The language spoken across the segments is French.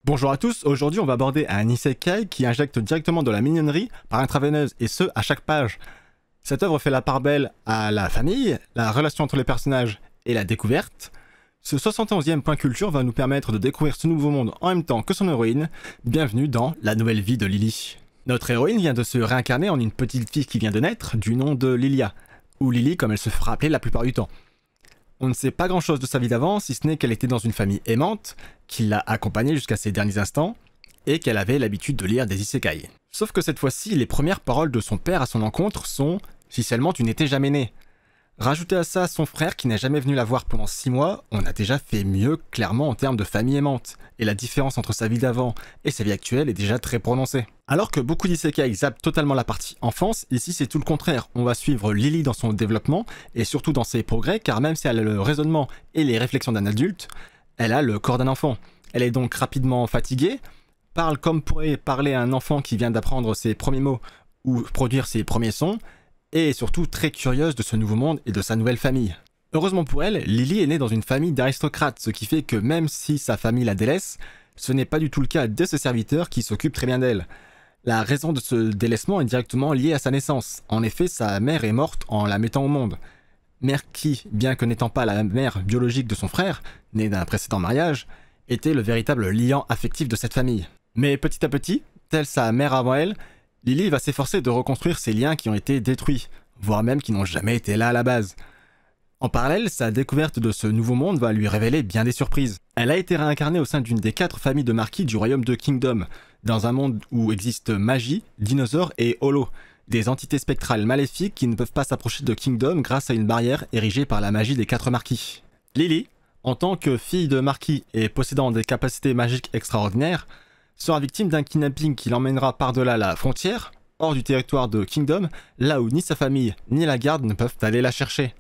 Bonjour à tous, aujourd'hui on va aborder un isekai qui injecte directement de la mignonnerie par intraveineuse, et ce à chaque page. Cette œuvre fait la part belle à la famille, la relation entre les personnages et la découverte. Ce 71e point culture va nous permettre de découvrir ce nouveau monde en même temps que son héroïne. Bienvenue dans la nouvelle vie de Lily. Notre héroïne vient de se réincarner en une petite fille qui vient de naître, du nom de Lilia, ou Lily comme elle se fera appeler la plupart du temps. On ne sait pas grand chose de sa vie d'avant, si ce n'est qu'elle était dans une famille aimante, qui l'a accompagnée jusqu'à ses derniers instants, et qu'elle avait l'habitude de lire des isekai. Sauf que cette fois-ci, les premières paroles de son père à son encontre sont « Si seulement tu n'étais jamais né ». Rajouter à ça son frère qui n'est jamais venu la voir pendant 6 mois, on a déjà fait mieux clairement en termes de famille aimante, et la différence entre sa vie d'avant et sa vie actuelle est déjà très prononcée. Alors que beaucoup d'isekai zappent totalement la partie enfance, ici c'est tout le contraire. On va suivre Lily dans son développement, et surtout dans ses progrès, car même si elle a le raisonnement et les réflexions d'un adulte, elle a le corps d'un enfant. Elle est donc rapidement fatiguée, parle comme pourrait parler un enfant qui vient d'apprendre ses premiers mots ou produire ses premiers sons, et est surtout très curieuse de ce nouveau monde et de sa nouvelle famille. Heureusement pour elle, Lily est née dans une famille d'aristocrates, ce qui fait que même si sa famille la délaisse, ce n'est pas du tout le cas de ses serviteurs qui s'occupent très bien d'elle. La raison de ce délaissement est directement liée à sa naissance. En effet, sa mère est morte en la mettant au monde. Mère qui, bien que n'étant pas la mère biologique de son frère, née d'un précédent mariage, était le véritable liant affectif de cette famille. Mais petit à petit, telle sa mère avant elle, Lily va s'efforcer de reconstruire ces liens qui ont été détruits, voire même qui n'ont jamais été là à la base. En parallèle, sa découverte de ce nouveau monde va lui révéler bien des surprises. Elle a été réincarnée au sein d'une des 4 familles de marquis du royaume de Kingdom, dans un monde où existent magie, dinosaures et holo, des entités spectrales maléfiques qui ne peuvent pas s'approcher de Kingdom grâce à une barrière érigée par la magie des 4 marquis. Lily, en tant que fille de marquis et possédant des capacités magiques extraordinaires, sera victime d'un kidnapping qui l'emmènera par-delà la frontière, hors du territoire de Kingdom, là où ni sa famille ni la garde ne peuvent aller la chercher.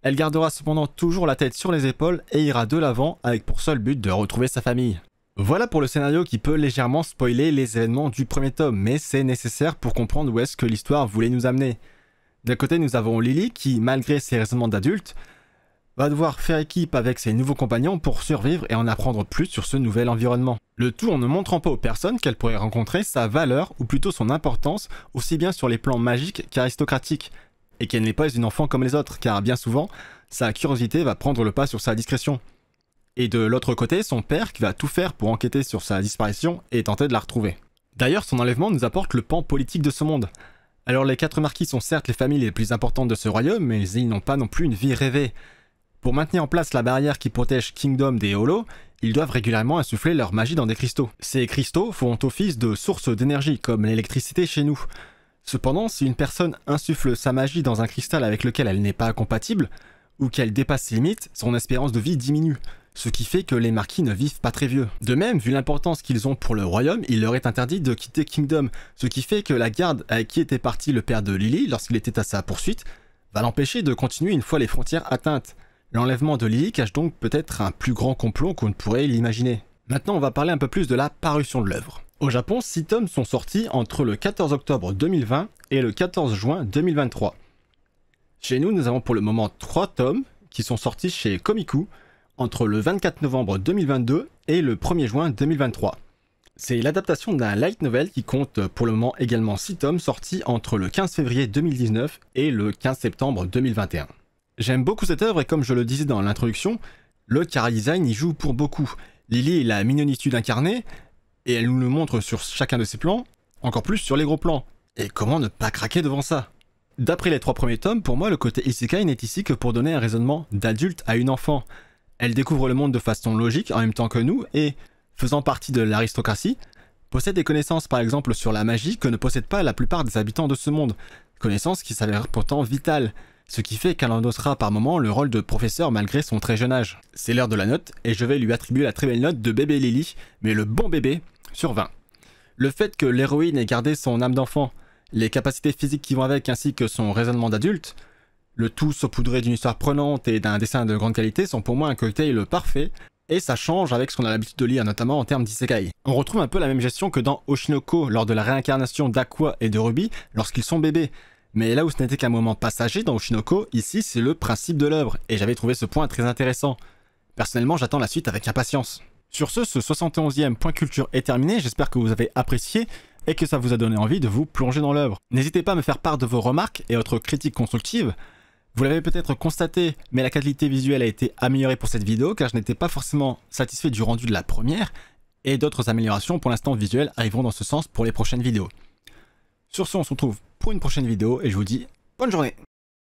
Elle gardera cependant toujours la tête sur les épaules et ira de l'avant avec pour seul but de retrouver sa famille. Voilà pour le scénario qui peut légèrement spoiler les événements du premier tome, mais c'est nécessaire pour comprendre où est-ce que l'histoire voulait nous amener. D'un côté, nous avons Lily qui, malgré ses raisonnements d'adulte, va devoir faire équipe avec ses nouveaux compagnons pour survivre et en apprendre plus sur ce nouvel environnement. Le tout en ne montrant pas aux personnes qu'elle pourrait rencontrer sa valeur, ou plutôt son importance, aussi bien sur les plans magiques qu'aristocratiques, et qu'elle n'est pas une enfant comme les autres, car bien souvent, sa curiosité va prendre le pas sur sa discrétion. Et de l'autre côté, son père qui va tout faire pour enquêter sur sa disparition et tenter de la retrouver. D'ailleurs, son enlèvement nous apporte le pan politique de ce monde. Alors les 4 marquis sont certes les familles les plus importantes de ce royaume, mais ils n'ont pas non plus une vie rêvée. Pour maintenir en place la barrière qui protège Kingdom des holos, ils doivent régulièrement insuffler leur magie dans des cristaux. Ces cristaux font office de source d'énergie, comme l'électricité chez nous. Cependant, si une personne insuffle sa magie dans un cristal avec lequel elle n'est pas compatible, ou qu'elle dépasse ses limites, son espérance de vie diminue, ce qui fait que les marquis ne vivent pas très vieux. De même, vu l'importance qu'ils ont pour le royaume, il leur est interdit de quitter Kingdom, ce qui fait que la garde avec qui était parti le père de Lily lorsqu'il était à sa poursuite, va l'empêcher de continuer une fois les frontières atteintes. L'enlèvement de Lily cache donc peut-être un plus grand complot qu'on ne pourrait l'imaginer. Maintenant, on va parler un peu plus de la parution de l'œuvre. Au Japon, 6 tomes sont sortis entre le 14 octobre 2020 et le 14 juin 2023. Chez nous, nous avons pour le moment 3 tomes qui sont sortis chez Komiku entre le 24 novembre 2022 et le 1er juin 2023. C'est l'adaptation d'un light novel qui compte pour le moment également 6 tomes sortis entre le 15 février 2019 et le 15 septembre 2021. J'aime beaucoup cette œuvre et comme je le disais dans l'introduction, le chara-design y joue pour beaucoup. Lily est la mignonitude incarnée, et elle nous le montre sur chacun de ses plans, encore plus sur les gros plans. Et comment ne pas craquer devant ça? D'après les 3 premiers tomes, pour moi le côté isekai n'est ici que pour donner un raisonnement d'adulte à une enfant. Elle découvre le monde de façon logique en même temps que nous, et, faisant partie de l'aristocratie, possède des connaissances par exemple sur la magie que ne possèdent pas la plupart des habitants de ce monde, connaissances qui s'avèrent pourtant vitales. Ce qui fait qu'elle endossera par moments le rôle de professeur malgré son très jeune âge. C'est l'heure de la note, et je vais lui attribuer la très belle note de bébé Lily, mais le bon bébé, sur 20. Le fait que l'héroïne ait gardé son âme d'enfant, les capacités physiques qui vont avec ainsi que son raisonnement d'adulte, le tout saupoudré d'une histoire prenante et d'un dessin de grande qualité sont pour moi un cocktail parfait, et ça change avec ce qu'on a l'habitude de lire, notamment en termes d'isekai. On retrouve un peu la même gestion que dans Oshinoko lors de la réincarnation d'Aqua et de Ruby lorsqu'ils sont bébés. Mais là où ce n'était qu'un moment passager dans Oshinoko, ici c'est le principe de l'œuvre, et j'avais trouvé ce point très intéressant. Personnellement, j'attends la suite avec impatience. Sur ce 71e point culture est terminé, j'espère que vous avez apprécié et que ça vous a donné envie de vous plonger dans l'œuvre. N'hésitez pas à me faire part de vos remarques et autres critiques constructives. Vous l'avez peut-être constaté, mais la qualité visuelle a été améliorée pour cette vidéo car je n'étais pas forcément satisfait du rendu de la première et d'autres améliorations pour l'instant visuelles arriveront dans ce sens pour les prochaines vidéos. Sur ce, on se retrouve pour une prochaine vidéo et je vous dis bonne journée.